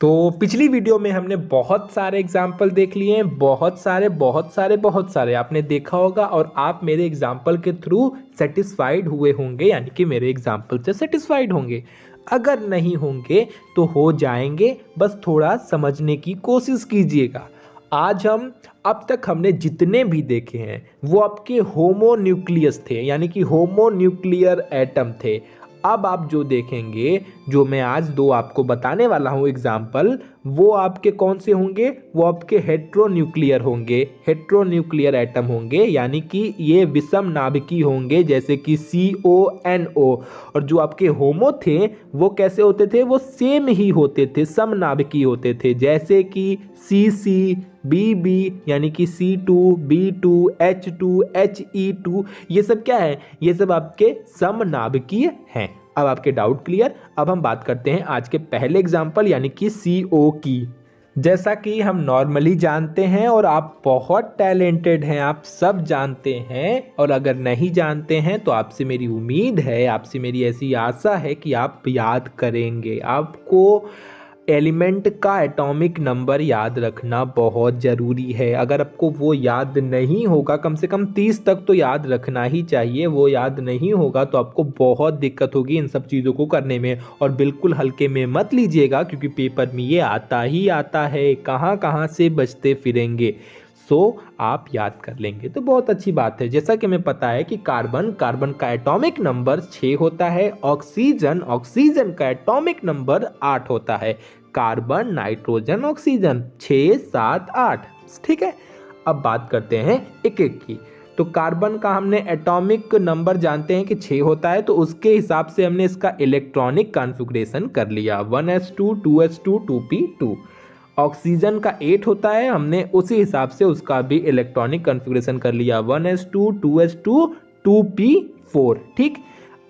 तो पिछली वीडियो में हमने बहुत सारे एग्जाम्पल देख लिए हैं, बहुत सारे आपने देखा होगा और आप मेरे एग्जाम्पल के थ्रू सेटिस्फाइड हुए होंगे, यानी कि मेरे एग्जाम्पल से सेटिस्फाइड होंगे। अगर नहीं होंगे तो हो जाएंगे, बस थोड़ा समझने की कोशिश कीजिएगा। आज हम अब तक हमने जितने भी देखे हैं वो आपके होमोन्यूक्लियस थे, यानी कि होमोन्यूक्लियर एटम थे। अब आप जो देखेंगे, जो मैं आज दो आपको बताने वाला हूं एग्जाम्पल, वो आपके कौन से होंगे? वो आपके हेट्रोन्यूक्लियर होंगे, हेट्रोन्यूक्लियर एटम होंगे, यानी कि ये विषम नाभिकीय होंगे, जैसे कि CONO। और जो आपके होमो थे वो कैसे होते थे? वो सेम ही होते थे, समनाभिकीय होते थे, जैसे कि CC BB, यानी कि C2 B2 H2 HE2। ये सब क्या है? ये सब आपके समनाभिकीय हैं। अब आपके डाउट क्लियर। अब हम बात करते हैं आज के पहले एग्जाम्पल, यानी कि CO की। जैसा कि हम नॉर्मली जानते हैं और आप बहुत टैलेंटेड हैं, आप सब जानते हैं, और अगर नहीं जानते हैं तो आपसे मेरी उम्मीद है, आपसे मेरी ऐसी आशा है कि आप याद करेंगे। आपको एलिमेंट का एटॉमिक नंबर याद रखना बहुत ज़रूरी है। अगर आपको वो याद नहीं होगा, कम से कम 30 तक तो याद रखना ही चाहिए, वो याद नहीं होगा तो आपको बहुत दिक्कत होगी इन सब चीज़ों को करने में। और बिल्कुल हल्के में मत लीजिएगा, क्योंकि पेपर में ये आता ही आता है, कहाँ कहाँ से बचते फिरेंगे। आप याद कर लेंगे तो बहुत अच्छी बात है। जैसा कि हमें पता है कि कार्बन का एटॉमिक नंबर 6 होता है, ऑक्सीजन का एटॉमिक नंबर 8 होता है। Carbon, nitrogen, oxygen 6 7 8। ठीक है, अब बात करते हैं एक एक की। तो कार्बन का हमने एटॉमिक नंबर जानते हैं कि 6 होता है, तो उसके हिसाब से हमने इसका इलेक्ट्रॉनिक कॉन्फ़िगरेशन कर लिया, 1s2 2s2 2p2। ऑक्सीजन का 8 होता है, हमने उसी हिसाब से उसका भी इलेक्ट्रॉनिक कॉन्फ़िगरेशन कर लिया, 1s2 2s2 2p4। ठीक,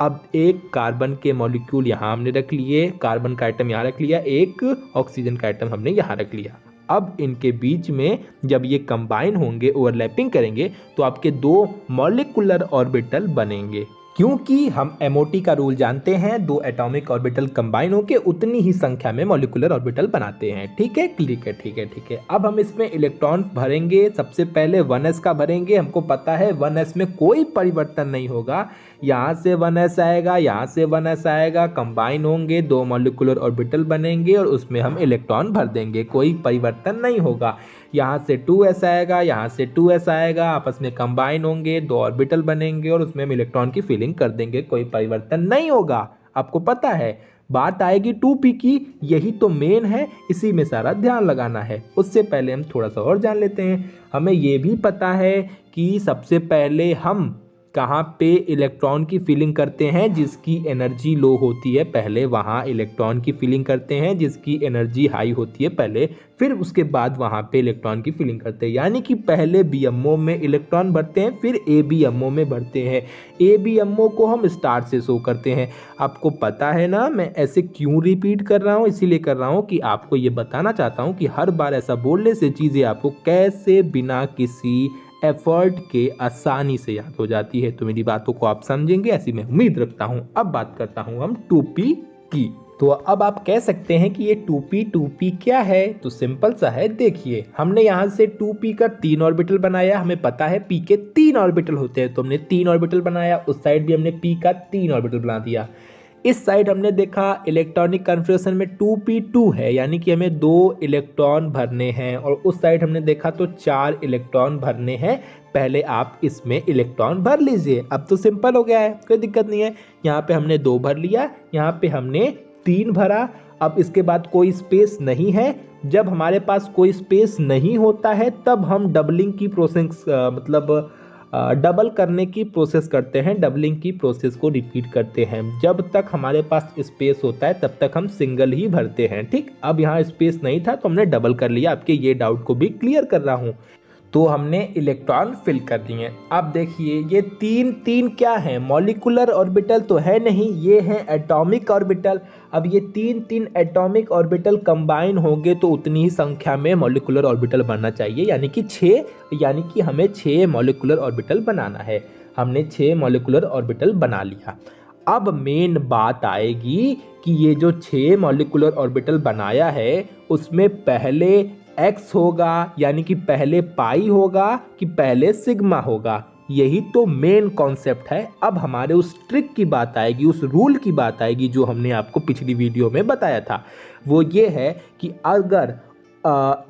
अब एक कार्बन के मॉलिक्यूल यहाँ हमने रख लिए, कार्बन का आइटम यहाँ रख लिया, एक ऑक्सीजन का आइटम हमने यहाँ रख लिया। अब इनके बीच में जब ये कंबाइन होंगे, ओवरलैपिंग करेंगे, तो आपके दो मॉलिक्यूलर ऑर्बिटल बनेंगे। क्योंकि हम MOT का रूल जानते हैं, दो एटॉमिक ऑर्बिटल कंबाइन होकर उतनी ही संख्या में मॉलिक्यूलर ऑर्बिटल बनाते हैं। ठीक है, ठीक है। अब हम इसमें इलेक्ट्रॉन भरेंगे। सबसे पहले 1s का भरेंगे। हमको पता है 1s में कोई परिवर्तन नहीं होगा, यहाँ से 1s आएगा, यहाँ से 1s आएगा, कंबाइन होंगे, दो मॉलिक्यूलर ऑर्बिटल बनेंगे और उसमें हम इलेक्ट्रॉन भर देंगे, कोई परिवर्तन नहीं होगा। यहाँ से 2s आएगा, यहाँ से 2s आएगा, आपस में कंबाइन होंगे, दो ऑर्बिटल बनेंगे और उसमें हम इलेक्ट्रॉन की फिलिंग कर देंगे, कोई परिवर्तन नहीं होगा। आपको पता है, बात आएगी 2p की, यही तो मेन है, इसी में सारा ध्यान लगाना है। उससे पहले हम थोड़ा सा और जान लेते हैं। हमें ये भी पता है कि सबसे पहले हम कहाँ पे इलेक्ट्रॉन की फिलिंग करते हैं? जिसकी एनर्जी लो होती है पहले वहाँ इलेक्ट्रॉन की फिलिंग करते हैं, जिसकी एनर्जी हाई होती है पहले, फिर उसके बाद वहाँ पे इलेक्ट्रॉन की फिलिंग करते हैं। यानी कि पहले BMO में इलेक्ट्रॉन भरते हैं, फिर ABMO में भरते हैं। ABMO को हम स्टार से शो करते हैं। आपको पता है ना मैं ऐसे क्यों रिपीट कर रहा हूँ? इसीलिए कर रहा हूँ कि आपको ये बताना चाहता हूँ कि हर बार ऐसा बोलने से चीज़ें आपको कैसे बिना किसी एफर्ट के आसानी से याद हो जाती है। तो मेरी बातों को आप समझेंगे, ऐसी मैं उम्मीद रखता हूं। अब बात करता हूं हम 2p की। तो अब आप कह सकते हैं कि ये 2p क्या है? तो सिंपल सा है, देखिए हमने यहाँ से 2p का 3 ऑर्बिटल बनाया। हमें पता है p के 3 ऑर्बिटल होते हैं, तो हमने 3 ऑर्बिटल बनाया। उस साइड भी हमने p का 3 ऑर्बिटल बना दिया। इस साइड हमने देखा इलेक्ट्रॉनिक कॉन्फ़िगरेशन में 2p2 है, यानी कि हमें 2 इलेक्ट्रॉन भरने हैं, और उस साइड हमने देखा तो 4 इलेक्ट्रॉन भरने हैं। पहले आप इसमें इलेक्ट्रॉन भर लीजिए। अब तो सिंपल हो गया है, कोई दिक्कत नहीं है। यहाँ पे हमने 2 भर लिया, यहाँ पे हमने 3 भरा। अब इसके बाद कोई स्पेस नहीं है। जब हमारे पास कोई स्पेस नहीं होता है तब हम डबलिंग की प्रोसेस डबल करने की प्रोसेस करते हैं, डबलिंग की प्रोसेस को रिपीट करते हैं। जब तक हमारे पास स्पेस होता है तब तक हम सिंगल ही भरते हैं। ठीक, अब यहाँ स्पेस नहीं था तो हमने डबल कर लिया। आपके ये डाउट को भी क्लियर कर रहा हूँ। तो हमने इलेक्ट्रॉन फिल कर दिए। अब देखिए ये 3 क्या है? मॉलिक्यूलर ऑर्बिटल तो है नहीं, ये है एटॉमिक ऑर्बिटल। अब ये 3 एटॉमिक ऑर्बिटल कंबाइन होंगे तो उतनी ही संख्या में मॉलिक्यूलर ऑर्बिटल बनना चाहिए, यानी कि 6, यानी कि हमें 6 मॉलिक्यूलर ऑर्बिटल बनाना है। हमने 6 मॉलिक्यूलर ऑर्बिटल बना लिया। अब मेन बात आएगी कि ये जो 6 मॉलिक्यूलर ऑर्बिटल बनाया है उसमें पहले x होगा यानी कि पहले पाई होगा कि पहले सिग्मा होगा। यही तो मेन कॉन्सेप्ट है। अब हमारे उस ट्रिक की बात आएगी, उस रूल की बात आएगी जो हमने आपको पिछली वीडियो में बताया था। वो ये है कि अगर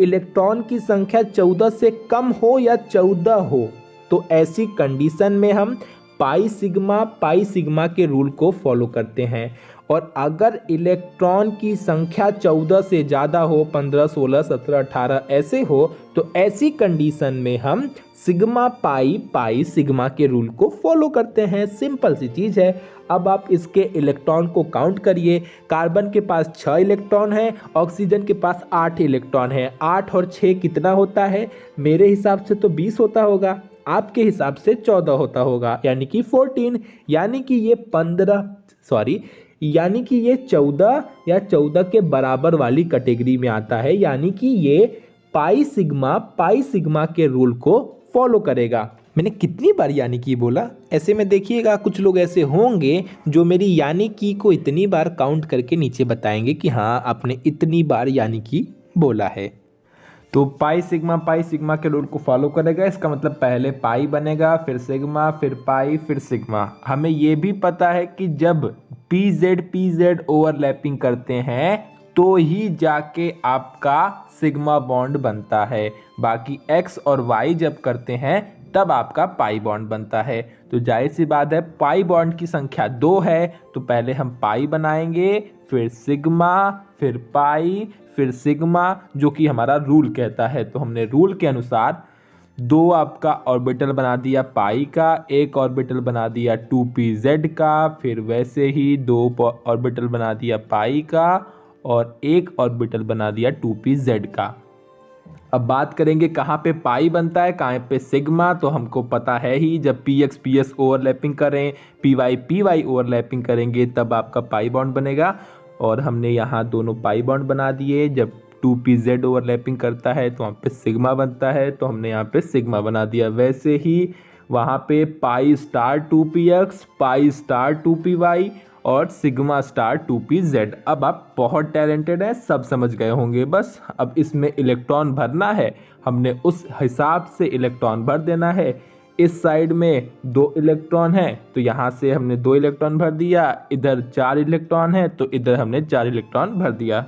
इलेक्ट्रॉन की संख्या 14 से कम हो या 14 हो तो ऐसी कंडीशन में हम पाई सिग्मा के रूल को फॉलो करते हैं। और अगर इलेक्ट्रॉन की संख्या 14 से ज़्यादा हो, 15, 16, 17, 18 ऐसे हो, तो ऐसी कंडीशन में हम सिग्मा पाई सिग्मा के रूल को फॉलो करते हैं। सिंपल सी चीज़ है। अब आप इसके इलेक्ट्रॉन को काउंट करिए। कार्बन के पास 6 इलेक्ट्रॉन है, ऑक्सीजन के पास 8 इलेक्ट्रॉन है। 8 और 6 कितना होता है? मेरे हिसाब से तो 20 होता होगा, आपके हिसाब से 14 होता होगा, यानी कि 14। यानी कि ये 14 या 14 के बराबर वाली कैटेगरी में आता है। यानी कि ये पाई सिग्मा के रूल को फॉलो करेगा। मैंने कितनी बार यानी कि बोला? ऐसे में देखिएगा कुछ लोग ऐसे होंगे जो मेरी यानी कि को इतनी बार काउंट करके नीचे बताएंगे कि हाँ आपने इतनी बार यानी कि बोला है। तो पाई सिग्मा के रूल को फॉलो करेगा। इसका मतलब पहले पाई बनेगा, फिर सिग्मा, फिर पाई, फिर सिग्मा। हमें ये भी पता है कि जब पीजेड ओवरलैपिंग करते हैं तो ही जाके आपका सिग्मा बॉन्ड बनता है। बाकी एक्स और वाई जब करते हैं तब आपका पाई बॉन्ड बनता है। तो जाहिर सी बात है पाई बॉन्ड की संख्या 2 है तो पहले हम पाई बनाएंगे, फिर सिग्मा, फिर पाई, फिर सिग्मा, जो कि हमारा रूल कहता है। तो हमने रूल के अनुसार 2 आपका ऑर्बिटल बना दिया पाई का, एक ऑर्बिटल बना दिया 2pz का, फिर वैसे ही 2 ऑर्बिटल बना दिया पाई का और एक ऑर्बिटल बना दिया 2pz का। अब बात करेंगे कहाँ पे पाई बनता है, कहाँ पे सिग्मा। तो हमको पता है ही, जब px ओवरलैपिंग करें, py ओवरलैपिंग करेंगे तब आपका पाई बॉन्ड बनेगा। और हमने यहाँ दोनों पाई बॉन्ड बना दिए। जब 2pz ओवरलैपिंग करता है तो वहाँ पे सिग्मा बनता है, तो हमने यहाँ पे सिग्मा बना दिया। वैसे ही वहाँ पे pi star 2px, pi star 2py और सिग्मा स्टार 2pz। अब आप बहुत टैलेंटेड हैं, सब समझ गए होंगे। बस अब इसमें इलेक्ट्रॉन भरना है, हमने उस हिसाब से इलेक्ट्रॉन भर देना है। इस साइड में 2 इलेक्ट्रॉन है तो यहाँ से हमने 2 इलेक्ट्रॉन भर दिया, इधर 4 इलेक्ट्रॉन है तो इधर हमने 4 इलेक्ट्रॉन भर दिया।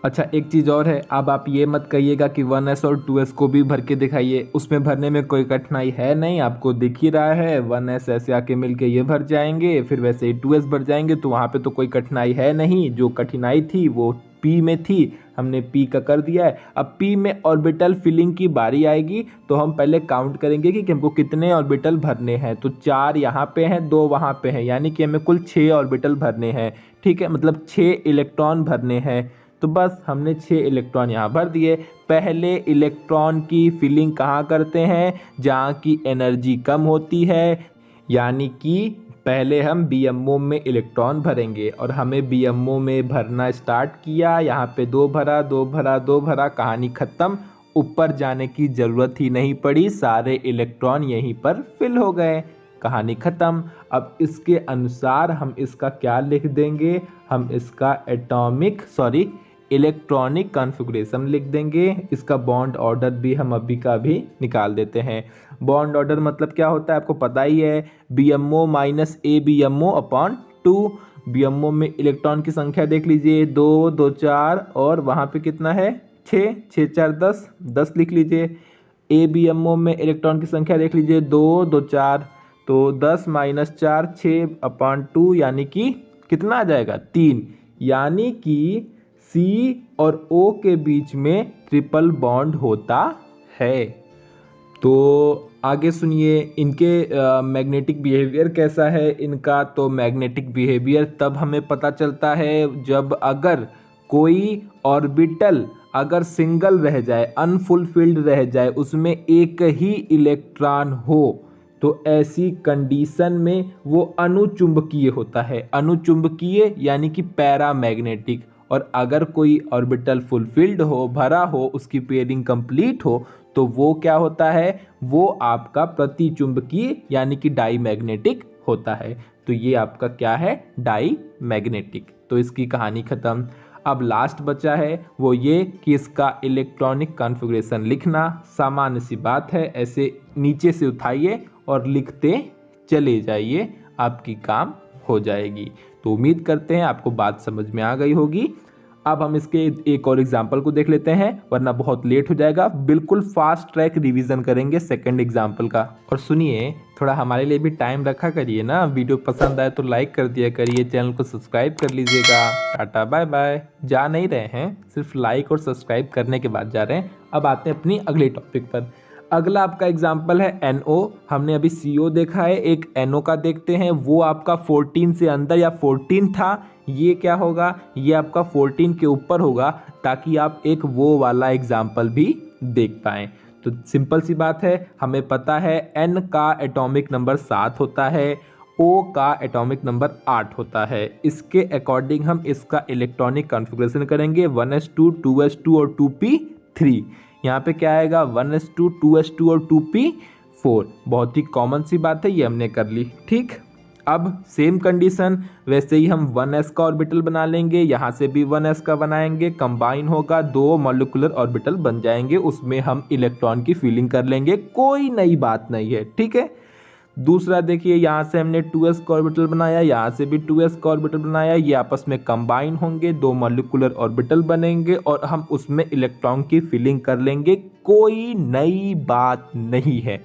अच्छा एक चीज़ और है, अब आप ये मत कहिएगा कि 1s और 2s को भी भर के दिखाइए, उसमें भरने में कोई कठिनाई है नहीं। आपको दिख ही रहा है 1s ऐसे आके मिलके ये भर जाएंगे, फिर वैसे ही 2s भर जाएंगे, तो वहाँ पे तो कोई कठिनाई है नहीं। जो कठिनाई थी वो p में थी, हमने p का कर दिया है। अब p में ऑर्बिटल फिलिंग की बारी आएगी तो हम पहले काउंट करेंगे कि हमको कितने ऑर्बिटल भरने हैं। तो 4 यहाँ पे हैं, 2 वहाँ पे हैं, यानी कि हमें कुल 6 ऑर्बिटल भरने हैं। ठीक है, मतलब 6 इलेक्ट्रॉन भरने हैं। तो बस हमने 6 इलेक्ट्रॉन यहाँ भर दिए। पहले इलेक्ट्रॉन की फिलिंग कहाँ करते हैं? जहाँ की एनर्जी कम होती है, यानी कि पहले हम BMO में इलेक्ट्रॉन भरेंगे। और हमें BMO में भरना स्टार्ट किया, यहाँ पे 2 भरा, 2 भरा, 2 भरा, कहानी ख़त्म। ऊपर जाने की ज़रूरत ही नहीं पड़ी, सारे इलेक्ट्रॉन यहीं पर फिल हो गए, कहानी ख़त्म। अब इसके अनुसार हम इसका क्या लिख देंगे? हम इसका इलेक्ट्रॉनिक कॉन्फ़िगरेशन लिख देंगे। इसका बॉन्ड ऑर्डर भी हम अभी का भी निकाल देते हैं। बॉन्ड ऑर्डर मतलब क्या होता है आपको पता ही है, BMO minus ABMO upon 2। BMO में इलेक्ट्रॉन की संख्या देख लीजिए, 2, 2, 4 और वहाँ पे कितना है 6, 6, 4, 10 लिख लीजिए। ABMO में इलेक्ट्रॉन की संख्या देख लीजिए, 2, 2, 4, तो 10 माइनस 4, 6 अपॉन 2, यानी कि कितना आ जाएगा 3। यानी कि C और O के बीच में ट्रिपल बॉन्ड होता है। तो आगे सुनिए इनके मैग्नेटिक बिहेवियर कैसा है इनका। तो मैग्नेटिक बिहेवियर तब हमें पता चलता है जब अगर कोई ऑर्बिटल अगर सिंगल रह जाए, अनफुलफिल्ड रह जाए, उसमें एक ही इलेक्ट्रॉन हो, तो ऐसी कंडीशन में वो अनुचुंबकीय होता है। अनुचुंबकीय यानी कि पैरामैग्नेटिक। और अगर कोई ऑर्बिटल फुलफिल्ड हो, भरा हो, उसकी पेयरिंग कंप्लीट हो, तो वो क्या होता है? वो आपका प्रतिचुंबकीय यानी कि डाईमैग्नेटिक होता है। तो ये आपका क्या है, डाई मैग्नेटिक। तो इसकी कहानी खत्म। अब लास्ट बचा है वो ये कि इसका इलेक्ट्रॉनिक कॉन्फ़िगरेशन लिखना। सामान्य सी बात है, ऐसे नीचे से उठाइए और लिखते चले जाइए, आपकी काम हो जाएगी। तो उम्मीद करते हैं आपको बात समझ में आ गई होगी। अब हम इसके एक और एग्जाम्पल को देख लेते हैं, वरना बहुत लेट हो जाएगा। बिल्कुल फास्ट ट्रैक रिवीजन करेंगे सेकंड एग्जाम्पल का। और सुनिए, थोड़ा हमारे लिए भी टाइम रखा करिए ना। वीडियो पसंद आए तो लाइक कर दिया करिए, चैनल को सब्सक्राइब कर लीजिएगा। Tata bye bye. जा नहीं रहे हैं, सिर्फ लाइक और सब्सक्राइब करने के बाद जा रहे हैं। अब आते हैं अपनी अगले टॉपिक पर। अगला आपका एग्जाम्पल है NO। हमने अभी CO देखा है, एक NO का देखते हैं। वो आपका 14 से अंदर या 14 था। ये क्या होगा, ये आपका 14 के ऊपर होगा, ताकि आप एक वो वाला एग्जाम्पल भी देख पाएँ। तो सिंपल सी बात है, हमें पता है N का एटॉमिक नंबर 7 होता है, O का एटॉमिक नंबर 8 होता है। इसके अकॉर्डिंग हम इसका इलेक्ट्रॉनिक कॉन्फ़िगरेशन करेंगे 1s2, 2s2 और 2p3। यहाँ पे क्या आएगा, 1s2, 2s2 और 2p4। बहुत ही कॉमन सी बात है, ये हमने कर ली। ठीक, अब सेम कंडीशन, वैसे ही हम 1s का ऑर्बिटल बना लेंगे, यहाँ से भी 1s का बनाएंगे, कंबाइन होगा, 2 मॉलिक्यूलर ऑर्बिटल बन जाएंगे, उसमें हम इलेक्ट्रॉन की फिलिंग कर लेंगे। कोई नई बात नहीं है, ठीक है। दूसरा देखिए, यहाँ से हमने 2s का ऑर्बिटल बनाया, यहाँ से भी 2s का ऑर्बिटल बनाया, ये आपस में कंबाइन होंगे, 2 मॉलिक्यूलर ऑर्बिटल बनेंगे और हम उसमें इलेक्ट्रॉन की फिलिंग कर लेंगे। कोई नई बात नहीं है।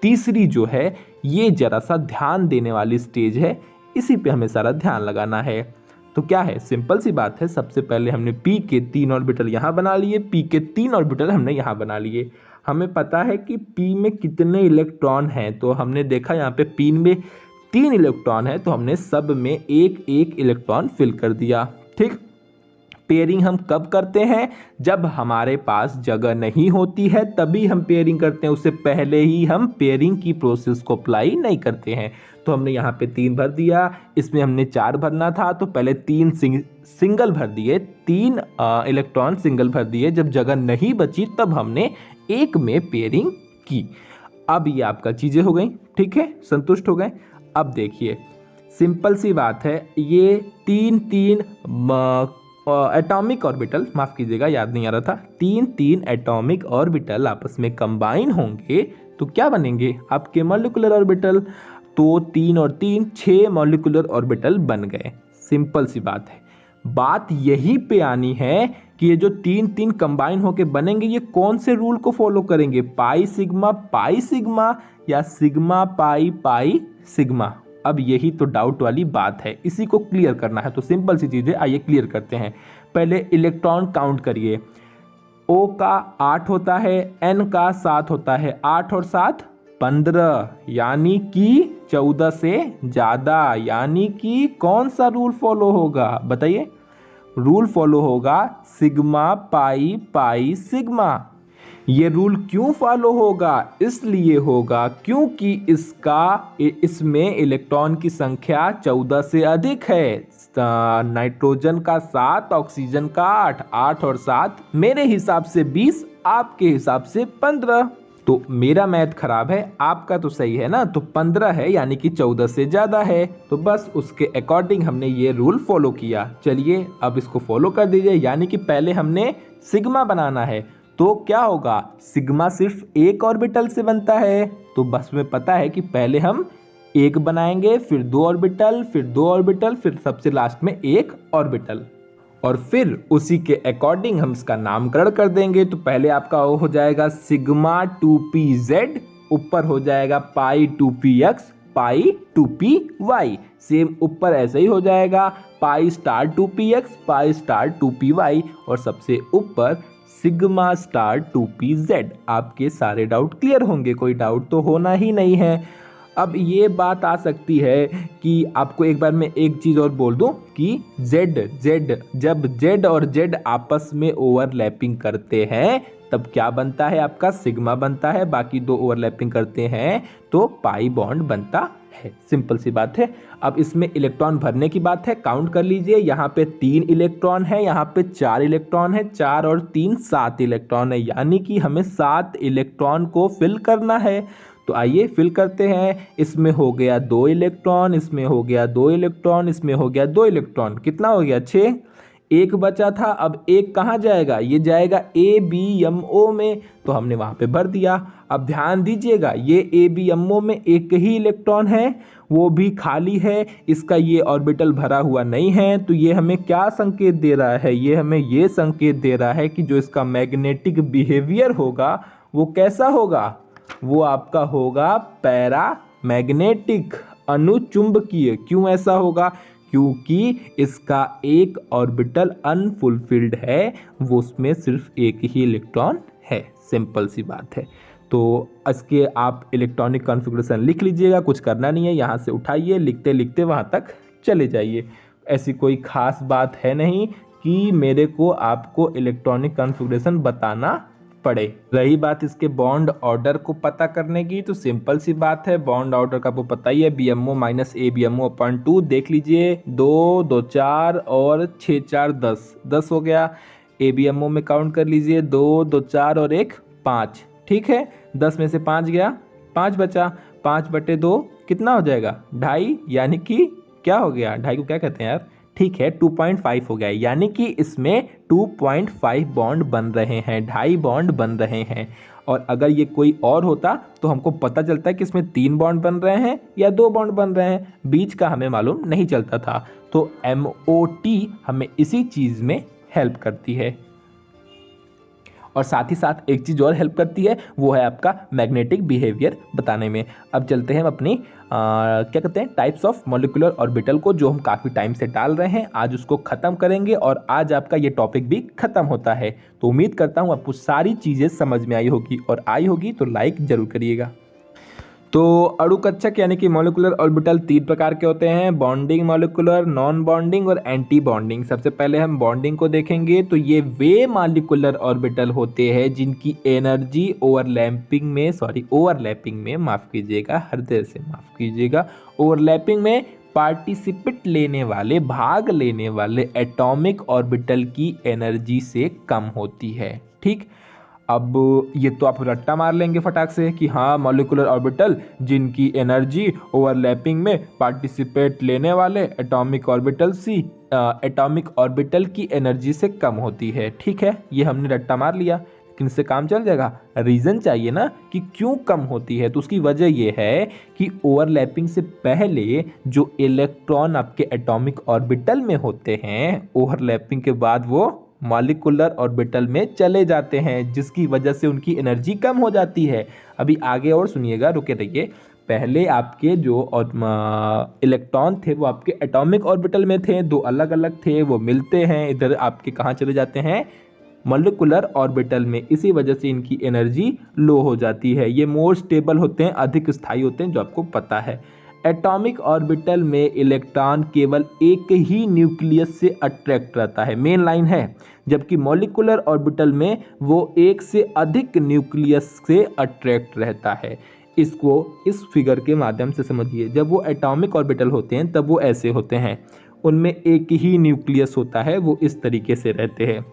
तीसरी जो है, ये जरा सा ध्यान देने वाली स्टेज है, इसी पे हमें सारा ध्यान लगाना है। तो क्या है, सिंपल सी बात है। सबसे पहले हमने P के 3 ऑर्बिटल यहाँ बना लिए, P के 3 ऑर्बिटल हमने यहाँ बना लिए। हमें पता है कि P में कितने इलेक्ट्रॉन हैं, तो हमने देखा यहाँ पे P में 3 इलेक्ट्रॉन है, तो हमने सब में एक एक इलेक्ट्रॉन फिल कर दिया। ठीक, पेयरिंग हम कब करते हैं, जब हमारे पास जगह नहीं होती है तभी हम पेयरिंग करते हैं। उससे पहले ही हम पेयरिंग की प्रोसेस को अप्लाई नहीं करते हैं। तो हमने यहाँ पे 3 भर दिया, इसमें हमने 4 भरना था, तो पहले 3 सिंगल भर दिए, 3 इलेक्ट्रॉन सिंगल भर दिए। जब जगह नहीं बची तब हमने एक में पेयरिंग की। अब ये आपका चीज़ें हो गई, ठीक है, संतुष्ट हो गए। अब देखिए, सिंपल सी बात है, ये 3 एटॉमिक ऑर्बिटल, माफ़ कीजिएगा याद नहीं आ रहा था, 3 एटॉमिक ऑर्बिटल आपस में कंबाइन होंगे तो क्या बनेंगे, आपके मॉलिक्यूलर ऑर्बिटल। तो 3 और 3 6 मॉलिक्यूलर ऑर्बिटल बन गए। सिंपल सी बात है। बात यही पे आनी है कि ये जो 3 कंबाइन होके बनेंगे, ये कौन से रूल को फॉलो करेंगे, पाई सिग्मा या सिग्मा पाई सिग्मा। अब यही तो डाउट वाली बात है, इसी को क्लियर करना है। तो सिंपल सी चीज़ है, आइए क्लियर करते हैं। पहले इलेक्ट्रॉन काउंट करिए। O का 8 होता है, N का 7 होता है, 8 और 7 15, यानी कि 14 से ज़्यादा। यानी कि कौन सा रूल फॉलो होगा, बताइए। रूल फॉलो होगा सिग्मा पाई सिग्मा। ये रूल क्यों फॉलो होगा, इसलिए होगा क्योंकि इसमें इलेक्ट्रॉन की संख्या 14 से अधिक है। नाइट्रोजन का 7, ऑक्सीजन का 8, 8 और 7 मेरे हिसाब से 20, आपके हिसाब से 15। तो मेरा मैथ खराब है, आपका तो सही है ना। तो 15 है, यानी कि 14 से ज़्यादा है। तो बस उसके अकॉर्डिंग हमने ये रूल फॉलो किया। चलिए अब इसको फॉलो कर दीजिए। यानी कि पहले हमने सिग्मा बनाना है, तो क्या होगा, सिग्मा सिर्फ एक ऑर्बिटल से बनता है। तो बस में पता है कि पहले हम एक बनाएंगे, फिर 2 ऑर्बिटल, फिर 2 ऑर्बिटल, फिर सबसे लास्ट में 1 ऑर्बिटल, और फिर उसी के अकॉर्डिंग हम इसका नामकरण कर देंगे। तो पहले आपका वो हो जाएगा सिग्मा 2pz, ऊपर हो जाएगा पाई 2px, पाई 2py। सेम ऊपर ऐसे ही हो जाएगा pi star 2px, pi star 2py, और सबसे ऊपर सिग्मा स्टार 2pz। आपके सारे डाउट क्लियर होंगे, कोई डाउट तो होना ही नहीं है। अब ये बात आ सकती है कि आपको एक बार मैं एक चीज़ और बोल दूं कि Z जब Z और Z आपस में ओवरलैपिंग करते हैं तब क्या बनता है, आपका सिग्मा बनता है। बाकी 2 ओवरलैपिंग करते हैं तो पाई बॉन्ड बनता है। सिंपल सी बात है। अब इसमें इलेक्ट्रॉन भरने की बात है, काउंट कर लीजिए। यहाँ पे 3 इलेक्ट्रॉन है, यहाँ पे 4 इलेक्ट्रॉन है, 4 और 3 7 इलेक्ट्रॉन है, यानी कि हमें 7 इलेक्ट्रॉन को फिल करना है। तो आइए फिल करते हैं। इसमें हो गया 2 इलेक्ट्रॉन, इसमें हो गया 2 इलेक्ट्रॉन, इसमें हो गया 2 इलेक्ट्रॉन, कितना हो गया 6। एक बचा था, अब एक कहाँ जाएगा, ये जाएगा ABMO में, तो हमने वहाँ पे भर दिया। अब ध्यान दीजिएगा ये ABMO में एक ही इलेक्ट्रॉन है, वो भी खाली है, इसका ये ऑर्बिटल भरा हुआ नहीं है। तो ये हमें क्या संकेत दे रहा है, ये हमें ये संकेत दे रहा है कि जो इसका मैग्नेटिक बिहेवियर होगा वो कैसा होगा, वो आपका होगा पैरामैग्नेटिक, अनुचुंबकीय। क्यों ऐसा होगा, क्योंकि इसका एक ऑर्बिटल अनफुलफिल्ड है, वो उसमें सिर्फ एक ही इलेक्ट्रॉन है, सिंपल सी बात है। तो इसके आप इलेक्ट्रॉनिक कॉन्फ़िगरेशन लिख लीजिएगा, कुछ करना नहीं है, यहाँ से उठाइए, लिखते लिखते वहाँ तक चले जाइए। ऐसी कोई खास बात है नहीं कि मेरे को आपको इलेक्ट्रॉनिक कॉन्फ़िगरेशन बताना पड़े। रही बात इसके बॉन्ड ऑर्डर को पता करने की, तो सिंपल सी बात है, बॉन्ड ऑर्डर का आपको पता ही है, BMO माइनस ABMO/2। देख लीजिए 2 2 4 और 6 4 10 हो गया। ABMO में काउंट कर लीजिए 2 2 4 और 1 5, ठीक है। 10 में से 5 गया, 5 बचा, 5/2 कितना हो जाएगा 2.5, यानी कि क्या हो गया, 2.5 को क्या कहते हैं यार, ठीक है 2.5 हो गया, यानी कि इसमें 2.5 बॉन्ड बन रहे हैं, 2.5 बॉन्ड बन रहे हैं। और अगर ये कोई और होता तो हमको पता चलता है कि इसमें 3 बॉन्ड बन रहे हैं या 2 बॉन्ड बन रहे हैं, बीच का हमें मालूम नहीं चलता था। तो MOT हमें इसी चीज़ में हेल्प करती है। और साथ ही साथ एक चीज़ और हेल्प करती है, वो है आपका मैग्नेटिक बिहेवियर बताने में। अब चलते हैं हम अपनी क्या कहते हैं टाइप्स ऑफ मॉलिक्यूलर ऑर्बिटल को, जो हम काफ़ी टाइम से डाल रहे हैं, आज उसको ख़त्म करेंगे और आज आपका ये टॉपिक भी ख़त्म होता है। तो उम्मीद करता हूँ आपको सारी चीज़ें समझ में आई होगी, और आई होगी तो लाइक ज़रूर करिएगा। तो अणुकक्षक यानी कि मॉलिक्यूलर ऑर्बिटल 3 प्रकार के होते हैं, बॉन्डिंग मॉलिक्यूलर, नॉन बॉन्डिंग और एंटी बॉन्डिंग। सबसे पहले हम बॉन्डिंग को देखेंगे। तो ये वे मॉलिक्यूलर ऑर्बिटल होते हैं जिनकी एनर्जी ओवरलैपिंग में माफ़ कीजिएगा, हृदय से माफ़ कीजिएगा, ओवरलैपिंग में पार्टिसिपेट लेने वाले, भाग लेने वाले एटॉमिक ऑर्बिटल की एनर्जी से कम होती है, ठीक। अब ये तो आप रट्टा मार लेंगे फटाक से कि हाँ मॉलिक्यूलर ऑर्बिटल जिनकी एनर्जी ओवरलैपिंग में पार्टिसिपेट लेने वाले एटॉमिक ऑर्बिटल की एनर्जी से कम होती है, ठीक है, ये हमने रट्टा मार लिया, लेकिन इससे काम चल जाएगा। रीज़न चाहिए ना कि क्यों कम होती है, तो उसकी वजह ये है कि ओवरलैपिंग से पहले जो इलेक्ट्रॉन आपके एटॉमिक ऑर्बिटल में होते हैं, ओवरलैपिंग के बाद वो मॉलिक्यूलर ऑर्बिटल में चले जाते हैं, जिसकी वजह से उनकी एनर्जी कम हो जाती है। अभी आगे और सुनिएगा, रुके रहिए। पहले आपके जो इलेक्ट्रॉन थे वो आपके एटॉमिक ऑर्बिटल में थे, 2 अलग अलग थे, वो मिलते हैं, इधर आपके कहाँ चले जाते हैं, मॉलिक्यूलर ऑर्बिटल में। इसी वजह से इनकी एनर्जी लो हो जाती है। ये मोर स्टेबल होते हैं, अधिक स्थायी होते हैं, जो आपको पता है। एटॉमिक ऑर्बिटल में इलेक्ट्रॉन केवल एक ही न्यूक्लियस से अट्रैक्ट रहता है, मेन लाइन है, जबकि मॉलिक्यूलर ऑर्बिटल में वो एक से अधिक न्यूक्लियस से अट्रैक्ट रहता है। इसको इस फिगर के माध्यम से समझिए। जब वो एटॉमिक ऑर्बिटल होते हैं तब वो ऐसे होते हैं, उनमें एक ही न्यूक्लियस होता है, वो इस तरीके से रहते हैं।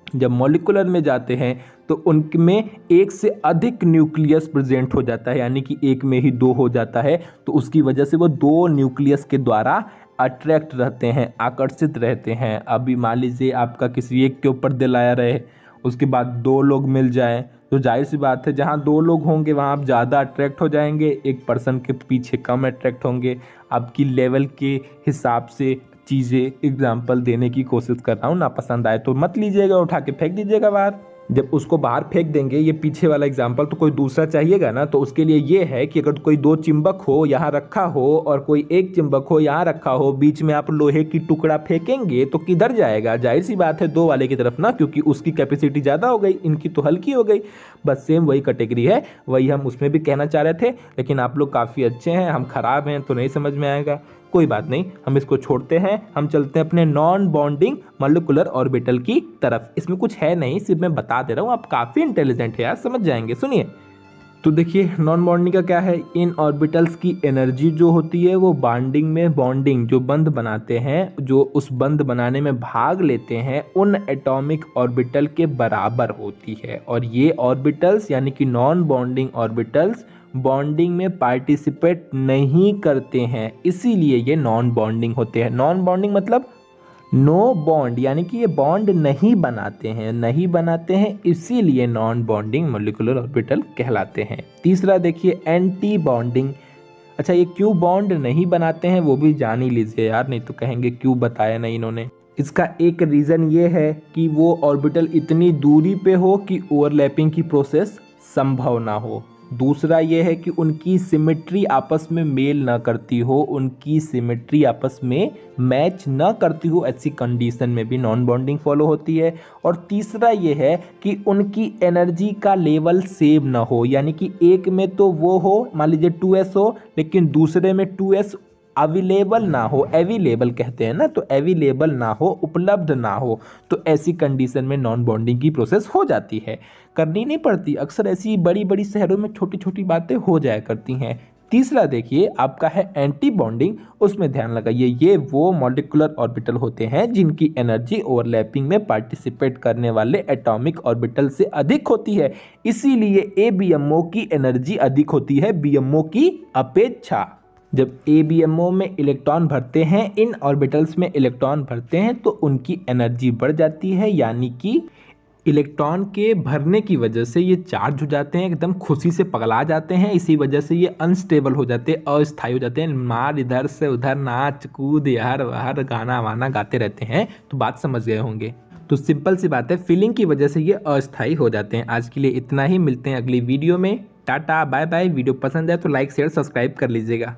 जब मॉलिक्यूलर में जाते हैं तो उनमें एक से अधिक न्यूक्लियस प्रेजेंट हो जाता है, यानी कि एक में ही 2 हो जाता है, तो उसकी वजह से वो 2 न्यूक्लियस के द्वारा अट्रैक्ट रहते हैं, आकर्षित रहते हैं। अभी मान लीजिए आपका किसी एक के ऊपर दिल आया रहे, उसके बाद 2 लोग मिल जाएं, तो जाहिर सी बात है जहाँ 2 लोग होंगे वहाँ आप ज़्यादा अट्रैक्ट हो जाएंगे, एक पर्सन के पीछे कम अट्रैक्ट होंगे। आपकी लेवल के हिसाब से चीज़ें एग्जाम्पल देने की कोशिश कर रहा हूँ, ना पसंद आए तो मत लीजिएगा, उठा के फेंक दीजिएगा बाहर। जब उसको बाहर फेंक देंगे, ये पीछे वाला एग्जाम्पल, तो कोई दूसरा चाहिएगा ना, तो उसके लिए ये है कि अगर कोई 2 चिंबक हो यहाँ रखा हो और कोई 1 चिंबक हो यहाँ रखा हो, बीच में आप लोहे की टुकड़ा फेंकेंगे तो किधर जाएगा, जाहिर सी बात है 2 वाले की तरफ ना, क्योंकि उसकी कैपेसिटी ज़्यादा हो गई, इनकी तो हल्की हो गई। बस सेम वही कैटेगरी है, वही हम उसमें भी कहना चाह रहे थे, लेकिन आप लोग काफ़ी अच्छे हैं, हम खराब हैं तो नहीं समझ में आएगा, कोई बात नहीं, हम इसको छोड़ते हैं, हम चलते हैं अपने नॉन बॉन्डिंग मॉलिक्यूलर ऑर्बिटल की तरफ। इसमें कुछ है नहीं, सिर्फ मैं बता दे रहा हूँ, आप काफ़ी इंटेलिजेंट है यार, समझ जाएंगे। सुनिए, तो देखिए नॉन बॉन्डिंग का क्या है, इन ऑर्बिटल्स की एनर्जी जो होती है वो बॉन्डिंग जो बंध बनाते हैं, जो उस बंध बनाने में भाग लेते हैं, उन एटॉमिक ऑर्बिटल के बराबर होती है। और ये ऑर्बिटल्स यानी कि नॉन बॉन्डिंग ऑर्बिटल्स बॉन्डिंग में पार्टिसिपेट नहीं करते हैं, इसीलिए ये नॉन बॉन्डिंग होते हैं। नॉन बॉन्डिंग मतलब नो बॉन्ड, यानी कि ये बॉन्ड नहीं बनाते हैं, इसीलिए नॉन बॉन्डिंग मॉलिक्यूलर ऑर्बिटल कहलाते हैं। तीसरा देखिए एंटी बॉन्डिंग। अच्छा, ये क्यों बॉन्ड नहीं बनाते हैं वो भी जान ही लीजिए यार, नहीं तो कहेंगे क्यों बताया नहीं इन्होंने। इसका एक रीज़न ये है कि वो ऑर्बिटल इतनी दूरी पे हो कि ओवरलैपिंग की प्रोसेस संभव ना हो। दूसरा ये है कि उनकी सिमेट्री आपस में मेल ना करती हो, उनकी सिमेट्री आपस में मैच ना करती हो, ऐसी कंडीशन में भी नॉन बॉन्डिंग फॉलो होती है। और तीसरा ये है कि उनकी एनर्जी का लेवल सेम ना हो, यानी कि एक में तो वो हो, मान लीजिए 2s हो, लेकिन दूसरे में 2s अवेलेबल ना हो, अवेलेबल कहते हैं ना, तो अवेलेबल ना हो, उपलब्ध ना हो, तो ऐसी कंडीशन में नॉन बॉन्डिंग की प्रोसेस हो जाती है। करनी नहीं पड़ती, अक्सर ऐसी बड़ी बड़ी शहरों में छोटी छोटी बातें हो जाया करती हैं। तीसरा देखिए आपका है एंटी बॉन्डिंग, उसमें ध्यान लगाइए ये वो मॉलिक्यूलर ऑर्बिटल होते हैं जिनकी एनर्जी ओवरलैपिंग में पार्टिसिपेट करने वाले एटॉमिक ऑर्बिटल से अधिक होती है, इसीलिए ABMO की एनर्जी अधिक होती है BMO की अपेक्षा। जब ABMO में इलेक्ट्रॉन भरते हैं, इन ऑर्बिटल्स में इलेक्ट्रॉन भरते हैं, तो उनकी एनर्जी बढ़ जाती है, यानी कि इलेक्ट्रॉन के भरने की वजह से ये चार्ज हो जाते हैं, एकदम खुशी से पगला जाते हैं, इसी वजह से ये अनस्टेबल हो जाते हैं, अस्थायी हो जाते हैं, मार इधर से उधर, नाच कूद यार बाहर, गाना वाना गाते रहते हैं। तो बात समझ गए होंगे। तो सिंपल सी बात है, फीलिंग की वजह से ये अस्थायी हो जाते हैं। आज के लिए इतना ही, मिलते हैं अगली वीडियो में। Tata bye bye. वीडियो पसंद है तो लाइक शेयर सब्सक्राइब कर लीजिएगा।